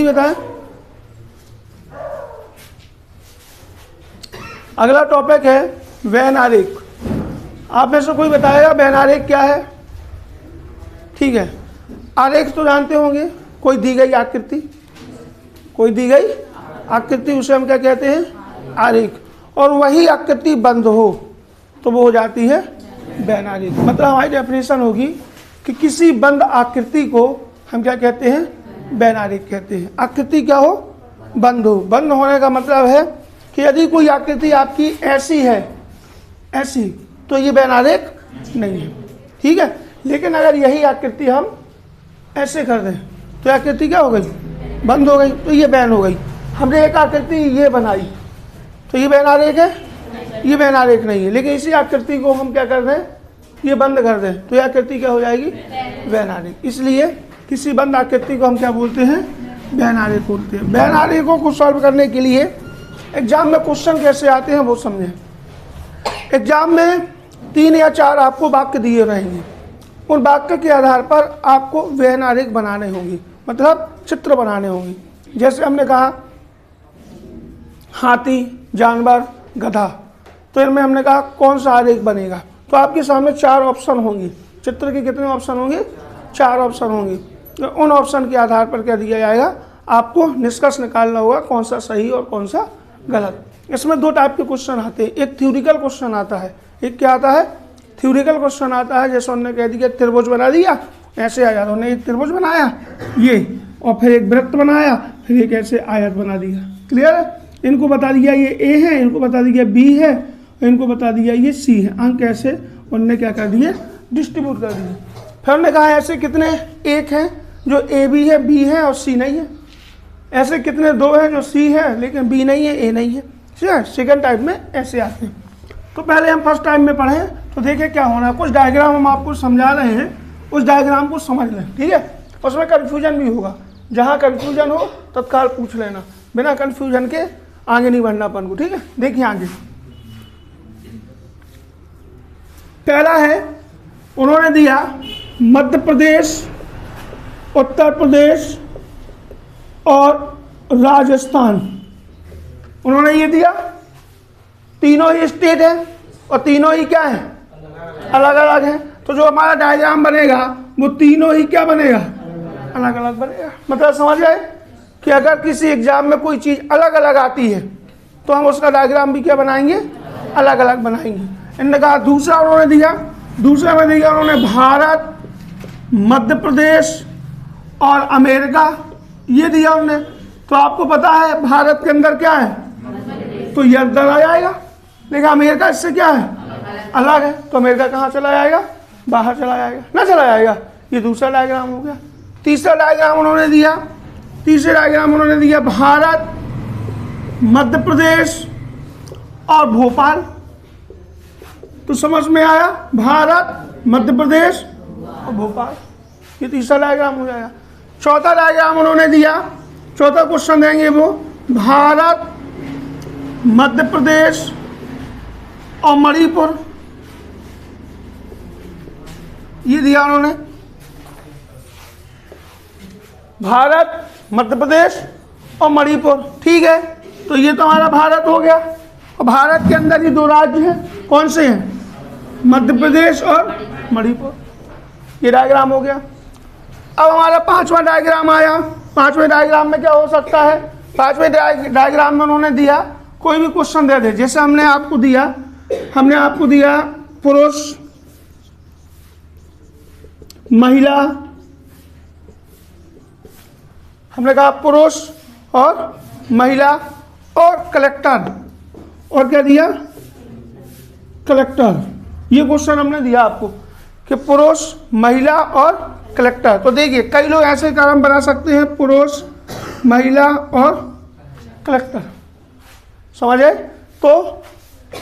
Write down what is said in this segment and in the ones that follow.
बताएं। अगला टॉपिक है वेन आरेख। आप में से कोई बताएगा वेन आरेख क्या है? ठीक है, आरेख तो जानते होंगे, कोई दी गई आकृति, कोई दी गई आकृति उसे हम क्या कहते हैं? आरेख। और वही आकृति बंद हो तो वो हो जाती है वेन आरेख। मतलब हमारी डेफिनेशन होगी कि किसी बंद आकृति को हम क्या कहते हैं? वेन आरेख कहते हैं। आकृति क्या हो? बंद हो। बंद होने का मतलब है कि यदि कोई आकृति आपकी ऐसी है, ऐसी, तो ये वेन आरेख नहीं है। ठीक है, लेकिन अगर यही आकृति हम ऐसे कर दें तो आकृति क्या हो गई? बंद हो गई, तो ये वेन हो गई। हमने एक आकृति ये बनाई तो ये वेन आरेख है? ये वेन आरेख नहीं है। लेकिन इसी आकृति को हम क्या कर दें? ये बंद कर दें तो ये आकृति क्या हो जाएगी? वेन आरेख। इसलिए किसी बंद आकृति को हम क्या बोलते हैं? वेन आरेख बोलते हैं। वेन आरेखों को सॉल्व करने के लिए एग्जाम में क्वेश्चन कैसे आते हैं वो समझें। एग्जाम में 3 या 4 आपको वाक्य दिए रहेंगे, उन वाक्य के आधार पर आपको वेन आरेख बनाने होंगे, मतलब चित्र बनाने होंगे। जैसे हमने कहा हाथी, जानवर, गधा, तो इनमें हमने कहा कौन सा आरेख बनेगा, तो आपके सामने 4 ऑप्शन होंगे। चित्र के कितने ऑप्शन होंगे? 4 ऑप्शन होंगे। तो उन ऑप्शन के आधार पर क्या दिया जाएगा? आपको निष्कर्ष निकालना होगा कौन सा सही और कौन सा गलत। इसमें 2 टाइप के क्वेश्चन आते हैं। एक थ्योरिटिकल क्वेश्चन आता है, एक क्या आता है? थ्योरिटिकल क्वेश्चन आता है। जैसे उन्होंने कह दिया त्रिभुज बना दिया, ऐसे आ जाता, उन्होंने एक त्रिभुज बनाया ये, और फिर एक वृत्त बनाया, फिर एक ऐसे आयत बना दिया। क्लियर है? इनको बता दिया ये ए है, इनको बता दिया बी है, इनको बता दिया ये सी है। अंक ऐसे उनने क्या कर दिए? डिस्ट्रीब्यूट कर दिए। फिर हमने कहा ऐसे कितने एक हैं जो ए भी है, बी है और सी नहीं है। ऐसे कितने 2 हैं जो सी है लेकिन बी नहीं है, ए नहीं है। ठीक है, सेकंड टाइप में ऐसे आते हैं। तो पहले हम फर्स्ट टाइम में पढ़ें तो देखिए क्या होना है। कुछ डायग्राम हम आपको समझा रहे हैं, उस डायग्राम को समझ लें। ठीक है, उसमें कन्फ्यूजन भी होगा, जहाँ कन्फ्यूजन हो तत्काल पूछ लेना, बिना कन्फ्यूजन के आगे नहीं बढ़ना अपन को। ठीक है, देखिए आगे पहला है, उन्होंने दिया मध्य प्रदेश, उत्तर प्रदेश और राजस्थान। उन्होंने ये दिया, तीनों ही स्टेट है और तीनों ही क्या है? अलग अलग है। तो जो हमारा डायग्राम बनेगा वो तीनों ही क्या बनेगा? अलग अलग बनेगा। मतलब समझ आए कि अगर किसी एग्जाम में कोई चीज़ अलग अलग आती है तो हम उसका डायग्राम भी क्या बनाएंगे? अलग अलग बनाएंगे। इन्होंने कहा दूसरा उन्होंने दिया, दूसरा में दिया उन्होंने भारत, मध्य प्रदेश और अमेरिका, ये दिया उन्होंने। तो आपको पता है भारत के अंदर क्या है? तो ये अंदर आ जाएगा, लेकिन अमेरिका इससे क्या है? अलग है। तो अमेरिका कहाँ चला जाएगा? बाहर चला जाएगा, ना चला जाएगा। ये दूसरा डायग्राम हो गया। तीसरा डायग्राम उन्होंने दिया, तीसरे डायग्राम उन्होंने दिया भारत, मध्य प्रदेश और भोपाल। तो समझ में आया? भारत, मध्य प्रदेश और भोपाल, ये तीसरा डायग्राम हो जाएगा। चौथा डायग्राम उन्होंने दिया, चौथा क्वेश्चन देंगे वो भारत, मध्य प्रदेश और मणिपुर, ये दिया उन्होंने। भारत, मध्य प्रदेश और मणिपुर। ठीक है, तो ये तो हमारा भारत हो गया। और भारत के अंदर ये 2 राज्य हैं, कौन से हैं? मध्य प्रदेश और मणिपुर। ये डायग्राम हो गया। अब हमारा 5वां डायग्राम आया। 5वें डायग्राम में क्या हो सकता है? 5वें डायग्राम में उन्होंने दिया कोई भी क्वेश्चन दे दे। जैसे हमने आपको दिया पुरुष, महिला, हमने कहा पुरुष और महिला और कलेक्टर, और क्या दिया? कलेक्टर। ये क्वेश्चन हमने दिया आपको कि पुरुष, महिला और कलेक्टर। तो देखिए कई लोग ऐसे क्रम बना सकते हैं, पुरुष, महिला और कलेक्टर। समझ आए? तो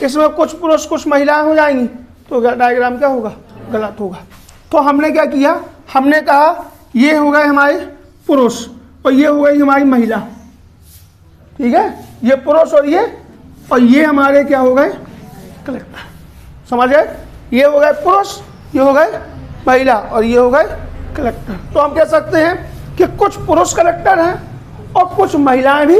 इसमें कुछ पुरुष कुछ महिलाएं हो जाएंगी तो डायग्राम क्या होगा? गलत होगा। तो हमने क्या किया? हमने कहा ये हो गए हमारे पुरुष और ये हो गई हमारी महिला। ठीक है, ये पुरुष और ये हमारे क्या हो गए? कलेक्टर। समझ गए? ये हो गए पुरुष, ये हो गए महिला और ये हो गए कलेक्टर। तो हम कह सकते हैं कि कुछ पुरुष कलेक्टर हैं और कुछ महिलाएं भी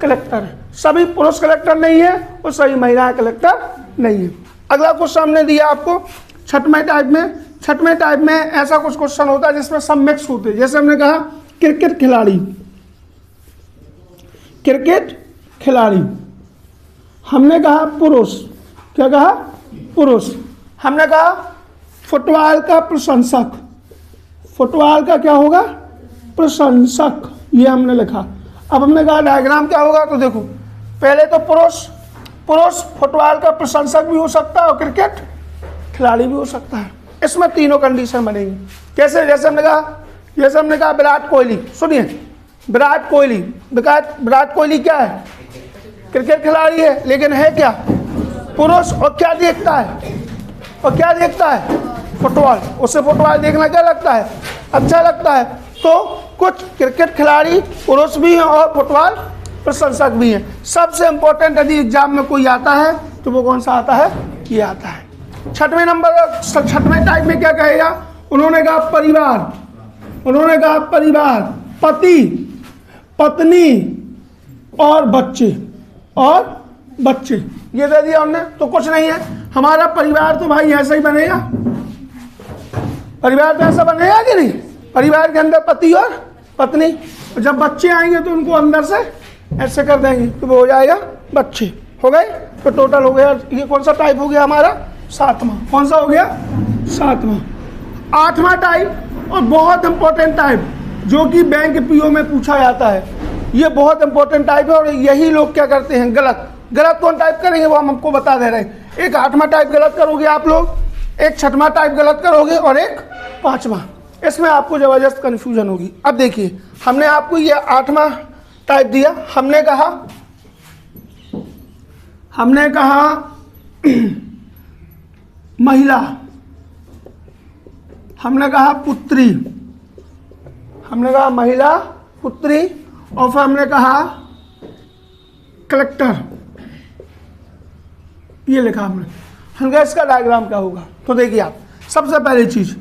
कलेक्टर हैं। सभी पुरुष कलेक्टर नहीं है और सभी महिलाएं कलेक्टर नहीं है। अगला क्वेश्चन हमने दिया आपको छठवें टाइप में। छठवें टाइप में ऐसा कुछ क्वेश्चन होता है जिसमें सब मिक्स होते हैं। जैसे हमने कहा क्रिकेट खिलाड़ी, क्रिकेट खिलाड़ी, हमने कहा पुरुष, क्या कहा पुरुष, हमने कहा फुटबॉल का प्रशंसक, फुटबॉल का क्या होगा प्रशंसक, ये हमने लिखा। अब हमने कहा डायग्राम क्या होगा, तो देखो पहले तो पुरुष, पुरुष फुटबॉल का प्रशंसक भी हो सकता है और क्रिकेट खिलाड़ी भी हो सकता है। इसमें तीनों कंडीशन बनेगी। कैसे, जैसे हमने कहा विराट कोहली, सुनिए विराट कोहली, विराट कोहली क्या है क्रिकेट खिलाड़ी है, लेकिन है क्या पुरुष, और क्या देखता है, और क्या देखता है फुटबॉल। उसे फुटबॉल देखना क्या लगता है, अच्छा लगता है। तो कुछ क्रिकेट खिलाड़ी पुरुष भी हैं और फुटबॉल प्रशंसक भी हैं। सबसे इंपॉर्टेंट यदि एग्जाम में कोई आता है तो वो कौन सा आता है, ये आता है। छठवें टाइप में क्या कहेगा, उन्होंने कहा परिवार, उन्होंने कहा परिवार, पति पत्नी और बच्चे, और बच्चे ये दे दिया उन्होंने। तो कुछ नहीं है, हमारा परिवार तो भाई ऐसा ही बनेगा, परिवार तो ऐसा बनेगा कि नहीं, परिवार के अंदर पति और पत्नी, जब बच्चे आएंगे तो उनको अंदर से ऐसे कर देंगे तो वो हो जाएगा बच्चे, हो गए। तो टोटल हो गया, ये कौन सा टाइप हो गया हमारा, सातवां। कौन सा हो गया, सातवां। आठवां टाइप और बहुत इंपॉर्टेंट टाइप जो कि बैंक पीओ में पूछा जाता है, ये बहुत इंपॉर्टेंट टाइप है और यही लोग क्या करते हैं गलत कौन टाइप करेंगे वो हम आपको बता दे रहे हैं। एक आठवां टाइप गलत करोगे आप लोग, एक छठवां टाइप गलत करोगे और एक पांचवा, इसमें आपको जबरदस्त कन्फ्यूजन होगी। अब देखिए हमने आपको ये आठवां टाइप दिया, हमने कहा महिला, हमने कहा पुत्री, हमने कहा महिला पुत्री, और फिर हमने कहा कलेक्टर, ये लिखा हमने कहा इसका डायग्राम क्या होगा। तो देखिए आप, सबसे पहली चीज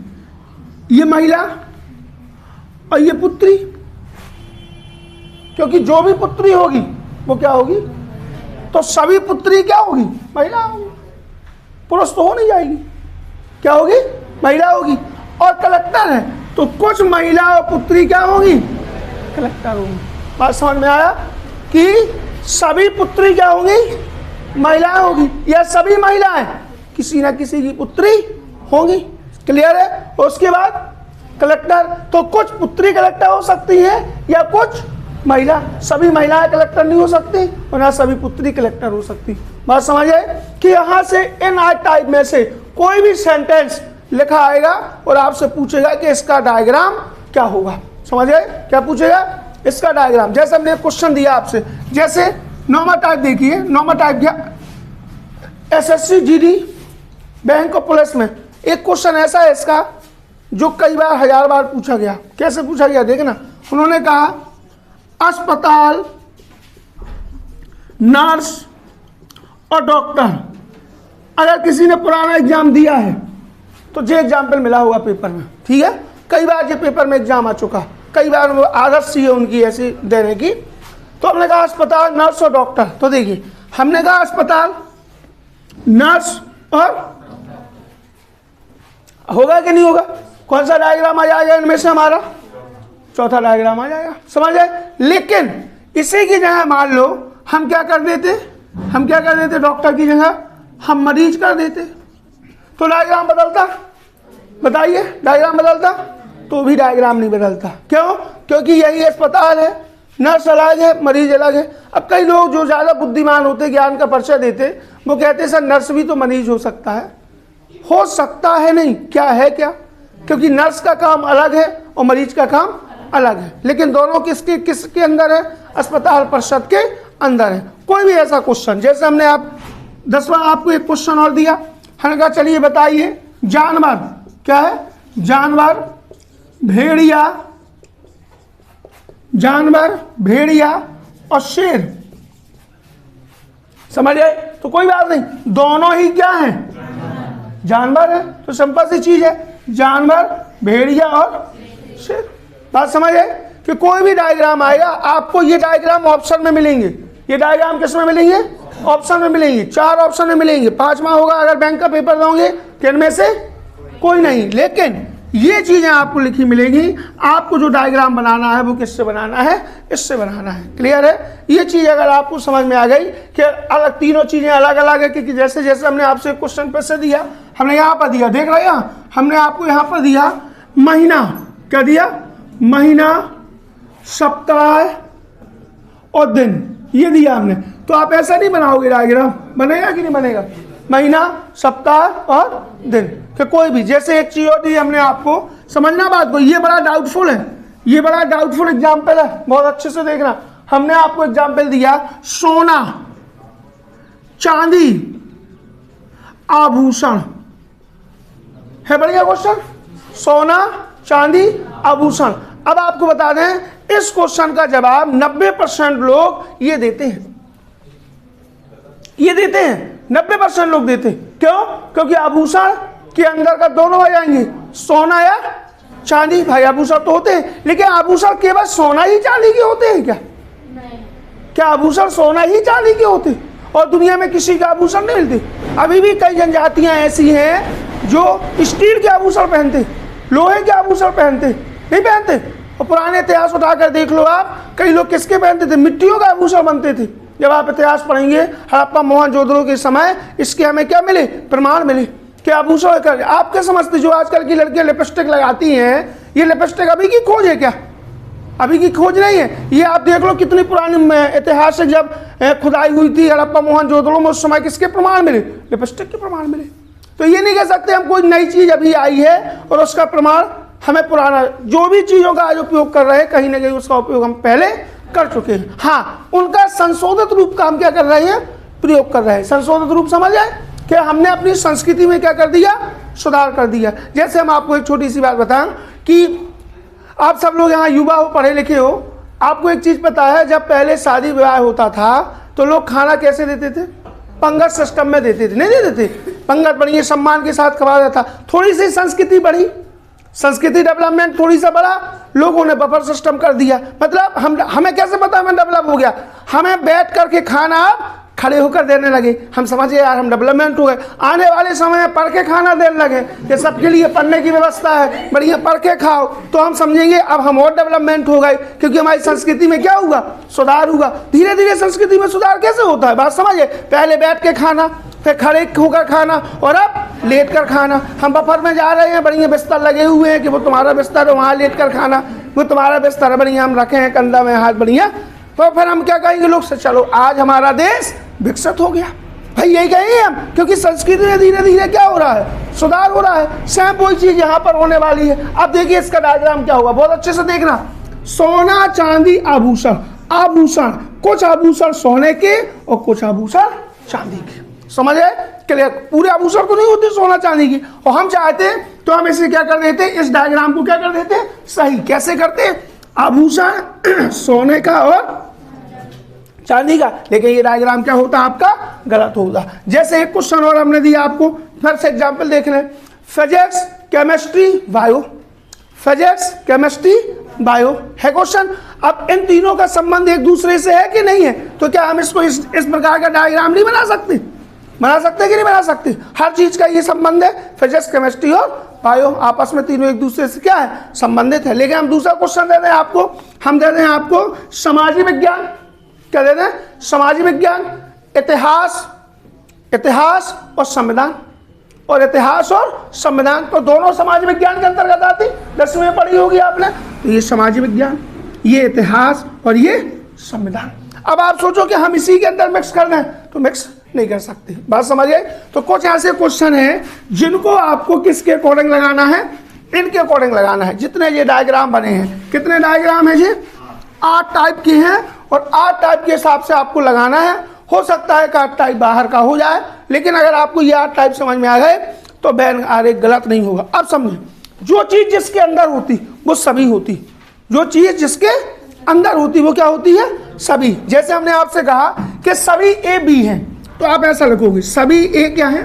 ये महिला और ये पुत्री, क्योंकि जो भी पुत्री होगी वो क्या होगी, तो सभी पुत्री क्या होगी, महिला होगी, पुरुष तो हो नहीं जाएगी, क्या होगी, महिला होगी। और कलेक्टर है तो कुछ महिला और पुत्री क्या होगी, कलेक्टर होगी। बात समझ में आया कि सभी पुत्री क्या होंगी, महिलाएं होगी, या सभी महिलाएं किसी ना किसी की पुत्री होंगी, क्लियर है। और उसके बाद कलेक्टर, तो कुछ पुत्री कलेक्टर हो सकती है या कुछ महिला, सभी महिलाएं कलेक्टर नहीं हो सकती और ना सभी पुत्री कलेक्टर हो सकती। बात समझ आए कि यहाँ से इन 8 टाइप में से कोई भी सेंटेंस लिखा आएगा और आपसे पूछेगा कि इसका डायग्राम क्या होगा, समझ आए, क्या पूछेगा, इसका डायग्राम। जैसे हमने क्वेश्चन दिया आपसे, जैसे 9वां टाइप देखिए, 9वां टाइप क्या, एसएससी जीडी बैंक और पुलिस में एक क्वेश्चन ऐसा है इसका जो कई बार 1000 बार पूछा गया। कैसे पूछा गया देखना, उन्होंने कहा अस्पताल, नर्स और डॉक्टर, अगर किसी ने पुराना एग्जाम दिया है तो जो एग्जाम्पल मिला होगा पेपर में, ठीक है, कई बार ये पेपर में एग्जाम आ चुका, कई बार वो आदत सी है उनकी ऐसी देने की। तो हमने कहा अस्पताल, नर्स और डॉक्टर। तो देखिए हमने कहा अस्पताल, नर्स और, होगा कि नहीं होगा, कौन सा डायग्राम आ जाएगा इनमें से, हमारा चौथा डायग्राम आ जाएगा, समझ आए। लेकिन इसी की जगह मान लो हम क्या कर देते, डॉक्टर की जगह हम मरीज कर देते, तो डायग्राम बदलता, बताइए डायग्राम बदलता, तो भी डायग्राम नहीं बदलता। क्यों, क्योंकि यही अस्पताल है, नर्स अलग है, मरीज अलग है। अब कई लोग जो ज़्यादा बुद्धिमान होते, ज्ञान का परिचय देते, वो कहते सर नर्स भी तो मरीज हो सकता है नहीं, क्या है क्या, क्योंकि नर्स का काम अलग है और मरीज का काम अलग है, लेकिन दोनों किसके अंदर है, अस्पताल परिषद के अंदर है। कोई भी ऐसा क्वेश्चन, जैसे हमने आप 10वां आपको एक क्वेश्चन और दिया, हमने कहा चलिए बताइए जानवर क्या है, जानवर भेड़िया और शेर, समझ आए। तो कोई बात नहीं, दोनों ही क्या है, जानवर है, तो सिंपल सी चीज है, जानवर भेड़िया और शेर, बात समझ आए। कि कोई भी डायग्राम आएगा, आपको ये डायग्राम ऑप्शन में मिलेंगे। ये डायग्राम किस में मिलेंगे? ऑप्शन में मिलेंगे। 4 ऑप्शन में मिलेंगे। 5वां होगा अगर बैंक का पेपर दोगे कि इनमें से कोई नहीं, लेकिन ये चीजें आपको लिखी मिलेंगी। आपको जो डायग्राम बनाना है वो किससे बनाना है? इससे बनाना है। क्लियर है? ये चीज अगर आपको समझ में आ गई कि अलग तीनों चीजें अलग अलग है, क्योंकि जैसे जैसे हमने आपसे क्वेश्चन पे से दिया, हमने यहाँ पर दिया, देख रहे हैं, हमने आपको यहाँ पर दिया महीना, क्या दिया? महीना, सप्ताह और दिन, ये दिया हमने। तो आप ऐसा नहीं बनाओगे डायग्राम, बनेगा कि नहीं बनेगा? महीना, सप्ताह और दिन कि कोई भी, जैसे एक चीज होती है हमने आपको समझना बात को, ये बड़ा डाउटफुल है, ये बड़ा डाउटफुल एग्जाम्पल है, बहुत अच्छे से देखना। हमने आपको एग्जाम्पल दिया सोना, चांदी, आभूषण, है बढ़िया क्वेश्चन, सोना, चांदी, आभूषण। अब आपको बता दें इस क्वेश्चन का जवाब 90% लोग ये देते हैं, ये देते हैं, 90% लोग देते हैं। क्यों? क्योंकि आभूषण के अंदर का दोनों आ जाएंगे, सोना या चांदी। भाई आभूषण तो होते हैं, लेकिन आभूषण केवल सोना ही चांदी के होते हैं क्या? नहीं। क्या आभूषण सोना ही चांदी के होते हैं? और दुनिया में किसी का आभूषण नहीं मिलते। अभी भी कई जनजातियां ऐसी हैं जो स्टील के आभूषण पहनते, लोहे के आभूषण पहनते, नहीं पहनते। और पुराने इतिहास उठाकर देख लो आप, कई लोग किसके पहनते थे? मिट्टियों का आभूषण बनते थे। जब आप इतिहास पढ़ेंगे हड़प्पा मोहनजोदड़ो के समय, इसके हमें क्या मिले? प्रमाण मिले कि आभूषण कर। आप क्या समझते जो आजकल की लड़कियां लिपस्टिक लगाती हैं, ये लिपस्टिक अभी की खोज है क्या? अभी की खोज नहीं है। ये आप देख लो कितनी पुरानी ऐतिहासिक जब खुदाई हुई थी हड़प्पा मोहनजोदड़ो में, उस समय किसके प्रमाण मिले? लिपस्टिक के प्रमाण मिले। तो ये नहीं कह सकते हम कोई नई चीज अभी आई है और उसका प्रमाण हमें पुराना, जो भी चीजों का आज उपयोग कर रहे हैं कहीं ना कहीं उसका उपयोग हम पहले कर चुके हैं। हाँ, उनका संशोधित रूप का हम क्या कर रहे हैं? प्रयोग कर रहे हैं। संशोधित रूप समझ आए कि हमने अपनी संस्कृति में क्या कर दिया? सुधार कर दिया। जैसे हम आपको एक छोटी सी बात बताएं कि आप सब लोग यहाँ युवा हो, पढ़े लिखे हो, आपको एक चीज पता है, जब पहले शादी विवाह होता था तो लोग खाना कैसे देते थे? पंगत सिस्टम में देते थे, नहीं देते थे? पंगत बढ़िया सम्मान के साथ खवा जाता। थोड़ी सी संस्कृति बढ़ी, संस्कृति डेवलपमेंट थोड़ी सा बड़ा, लोगों ने बफर सिस्टम कर दिया। मतलब हमें कैसे पता हमें डेवलप हो गया? हमें बैठ करके खाना अब खड़े होकर देने लगे। हम समझे यार हम डेवलपमेंट हो गए। आने वाले समय में पढ़ के खाना देने लगे, ये सबके लिए पढ़ने की व्यवस्था है, बढ़िया पढ़ के खाओ, तो हम समझेंगे अब हम और डेवलपमेंट हो गए, क्योंकि हमारी संस्कृति में क्या हुआ? सुधार हुआ। धीरे धीरे संस्कृति में सुधार कैसे होता है? बात समझिए, पहले बैठ के खाना, फिर खड़े होकर खाना, और अब लेट कर खाना। हम बफर में जा रहे हैं, बढ़िया बिस्तर लगे हुए हैं कि वो तुम्हारा बिस्तर है, वहाँ लेट कर खाना, वो तुम्हारा बिस्तर है, बढ़िया हम रखे हैं कंधा में हाथ, बढ़िया। तो फिर हम क्या कहेंगे लोग से? चलो आज हमारा देश विकसित हो गया। भाई यही कहेंगे हम, क्योंकि संस्कृति में धीरे धीरे क्या हो रहा है? सुधार हो रहा है। सेम वही चीज यहाँ पर होने वाली है। अब देखिए इसका डायग्राम क्या होगा, बहुत अच्छे से देखना। सोना, चांदी, आभूषण। आभूषण, कुछ आभूषण सोने के और कुछ आभूषण चांदी के। समझ आए? क्लियर? पूरे आभूषण तो नहीं होते सोना चांदी की। और हम चाहते तो हम इसे क्या कर देते? इस डायग्राम को क्या कर देते? सही। कैसे करते? आभूषण सोने का और चांदी का। लेकिन ये डायग्राम क्या होता? आपका गलत होगा। जैसे एक क्वेश्चन और हमने दिया आपको, फिर से एग्जाम्पल देख लें। Physics, chemistry, bio. Physics, chemistry, bio है क्वेश्चन। अब इन तीनों का संबंध एक दूसरे से है कि नहीं है? तो क्या हम इसको इस प्रकार का डायग्राम नहीं बना सकते? बना सकते कि नहीं बना सकते? हर चीज का ये संबंध है। फिजिक्स, केमिस्ट्री और बायो आपस में तीनों एक दूसरे से क्या है? संबंधित है। लेकिन हम दूसरा क्वेश्चन दे दें आपको, हम दे दें आपको समाजी विज्ञान। क्या दे दें? समाजी विज्ञान, इतिहास, इतिहास और संविधान। और इतिहास और संविधान तो दोनों समाज विज्ञान के अंतर्गत आती, 10वीं में पढ़ी होगी आपने। तो ये समाज विज्ञान, ये इतिहास और ये संविधान। अब आप सोचो कि हम इसी के अंदर मिक्स कर दें, तो मिक्स नहीं कर सकते। बात समझिए? तो कुछ ऐसे क्वेश्चन हैं जिनको आपको किसके अकॉर्डिंग लगाना है? इनके अकॉर्डिंग लगाना है। जितने ये डायग्राम बने हैं, कितने डायग्राम है जी? 8 टाइप के हैं, और 8 टाइप के हिसाब से आपको लगाना है। हो सकता है कि 8 टाइप बाहर का हो जाए, लेकिन अगर आपको ये 8 टाइप समझ में आ गए तो बैन आरेख गलत नहीं होगा। अब समझे, जो चीज जिसके अंदर होती वो सभी होती। जो चीज जिसके अंदर होती वो क्या होती है? सभी। जैसे हमने आपसे कहा कि सभी ए बी हैं, तो आप ऐसा लिखोगे सभी ए क्या है?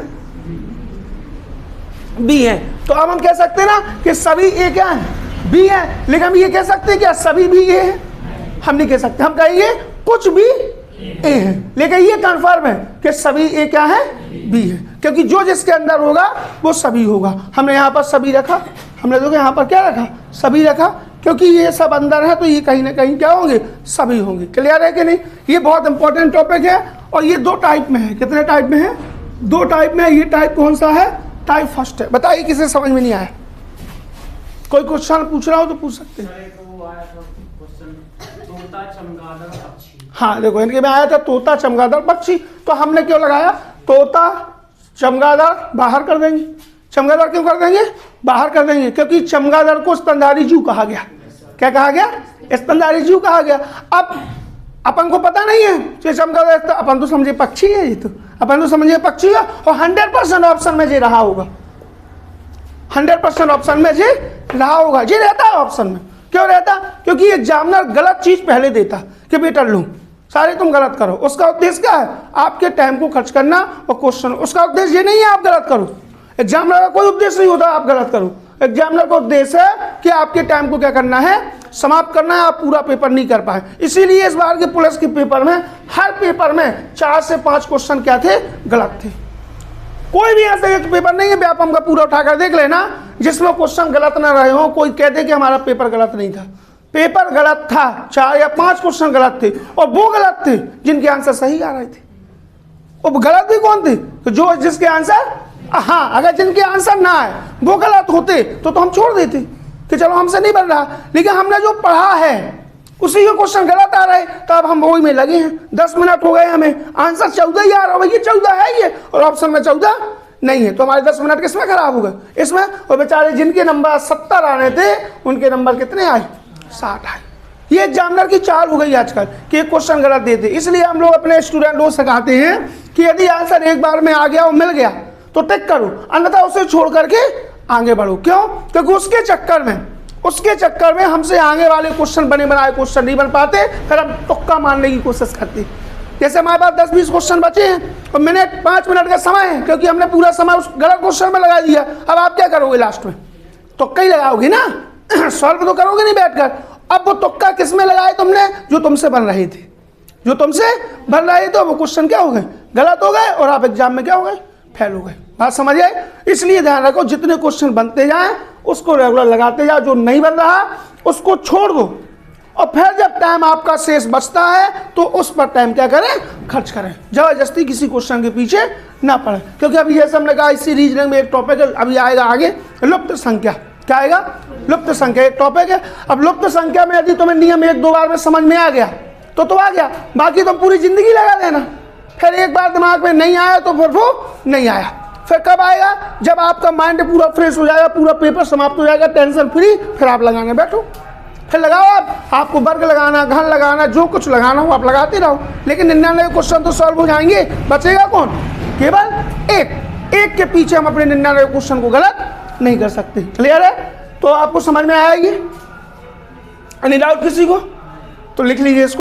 बी है। तो अब हम कह सकते हैं ना कि सभी ए क्या है? बी है, लेकिन हम ये कह सकते हैं क्या सभी भी ए है? हम नहीं कह सकते, हम कहेंगे कुछ भी ए है, लेकिन ये कंफर्म है कि सभी ए क्या है? बी है, क्योंकि जो जिसके अंदर होगा वो सभी होगा। हमने यहाँ पर सभी रखा, हमने देखो यहाँ पर क्या रखा? सभी रखा, क्योंकि ये सब अंदर है तो ये कहीं ना कहीं क्या होंगे? सभी होंगे। क्लियर है कि नहीं? ये बहुत इंपॉर्टेंट टॉपिक है और ये दो टाइप में है। कितने टाइप में है? दो टाइप में है। ये टाइप कौन सा है? टाइप फर्स्ट है। बताइए किसे समझ में नहीं आया? कोई क्वेश्चन पूछ रहा हो तो पूछ सकते हैं। हाँ देखो, इनके में आया था तोता चमगादड़ पक्षी, तो हमने क्यों लगाया? तोता चमगादड़ बाहर कर देंगे। चमगादड़ क्यों कर देंगे? बाहर कर देंगे, क्योंकि चमगादड़ को स्तनधारी जीव कहा गया। क्या कहा गया? स्तनधारी जीव कहा गया। अब अपन को पता नहीं है कि चमगादड़, अपन तो समझे पक्षी है, ये तो अपन तो समझे पक्षी है, और 100% ऑप्शन में जे रहा होगा। 100% ऑप्शन में जे रहा होगा। जे रहता है ऑप्शन में। क्यों रहता? क्योंकि एग्जामिनर गलत चीज पहले देता कि बेटा लो सारे तुम गलत करो। उसका उद्देश्य क्या है? आपके टाइम को खर्च करना और क्वेश्चन। उसका उद्देश्य ये नहीं है आप गलत करो। एग्जामिनर का कोई उद्देश्य नहीं होता आप गलत करो। एग्जामिनर का उद्देश्य है कि आपके टाइम को क्या करना है? समाप्त करना है। आप पूरा पेपर नहीं कर पाए, इसीलिए इस बार के पुलिस के पेपर में, हर पेपर में 4 से 5 क्वेश्चन क्या थे? गलत थे। कोई भी ऐसा एक पेपर नहीं है व्यापम का पूरा उठाकर देख लेना जिसमें क्वेश्चन गलत ना रहे हो। कोई कहते कि हमारा पेपर गलत नहीं था। पेपर गलत था, 4 या 5 क्वेश्चन गलत थे, और वो गलत थे जिनके आंसर सही आ रहे थे। और गलत भी कौन थे? तो जो जिसके आंसर, हाँ, अगर जिनके आंसर ना आए वो गलत होते तो हम छोड़ देते कि चलो हमसे नहीं बन रहा। लेकिन हमने जो पढ़ा है उसी के क्वेश्चन गलत आ रहे, तो अब हम वही में लगे हैं। 10 मिनट हो गए, हमें आंसर 14 ही आ रहा है। ये 14 है ये, और ऑप्शन में 14 नहीं है, तो हमारे 10 मिनट किसमें खराब हो गए? इसमें। और बेचारे जिनके नंबर 70 आने थे उनके नंबर कितने आए? 60 आए। ये एग्जामिनर की चाल हो गई आजकल कि एक क्वेश्चन गलत देते। इसलिए हम लोग अपने स्टूडेंट को सिखाते हैं कि यदि आंसर एक बार में आ गया और मिल गया तो टिक करो, अन्यथा उसे छोड़ करके आगे बढ़ो। क्यों? क्योंकि उसके चक्कर में हमसे आगे वाले क्वेश्चन बने बनाए क्वेश्चन नहीं बन पाते, फिर हम तुक्का मारने की कोशिश करते। जैसे हमारे पास 10-20 क्वेश्चन बचे हैं और 5 मिनट का समय है, क्योंकि हमने पूरा समय उस गलत क्वेश्चन में लगा दिया। अब आप क्या करोगे? लास्ट में तुक्का ही लगाओगे ना, सॉल्व तो करोगे नहीं बैठकर। अब वो तुक्का किस में लगाए तुमने? जो तुमसे बन रहे थे, जो तुमसे बन रहे थे, वो क्वेश्चन क्या हो गए? गलत हो गए, और आप एग्जाम में क्या हो गए? फेल हो गए। बात समझ आए? इसलिए ध्यान रखो, जितने क्वेश्चन बनते जाएं उसको रेगुलर लगाते जाओ, जो नहीं बन रहा उसको छोड़ दो, और फिर जब टाइम आपका शेष बचता है तो उस पर टाइम क्या करें? खर्च करें। जबरदस्ती किसी क्वेश्चन के पीछे ना पड़े। क्योंकि अभी जैसे हमने कहा, इसी रीजनिंग में एक टॉपिक अभी आएगा आगे, लुप्त संख्या। क्या आएगा? लुप्त संख्या एक टॉपिक है। अब लुप्त संख्या में यदि तुम्हें नियम 1-2 बार में समझ में आ गया तो आ गया, बाकी तुम पूरी जिंदगी लगा देना। फिर एक बार दिमाग में नहीं आया तो फिर वो नहीं आया। फिर कब आएगा? जब आपका माइंड पूरा फ्रेश हो जाएगा, पूरा पेपर समाप्त हो जाएगा, टेंशन फ्री, फिर आप लगाने बैठो। फिर लगाओ। आपको वर्ग लगाना, घन लगाना, जो कुछ लगाना हो आप लगाते रहो। लेकिन 99 क्वेश्चन तो सॉल्व हो जाएंगे, बचेगा कौन? केवल एक के पीछे हम अपने 99 क्वेश्चन को गलत नहीं कर सकते। क्लियर है? तो आपको समझ में आएगी? एनी डाउट किसी को? तो लिख लीजिए इसको।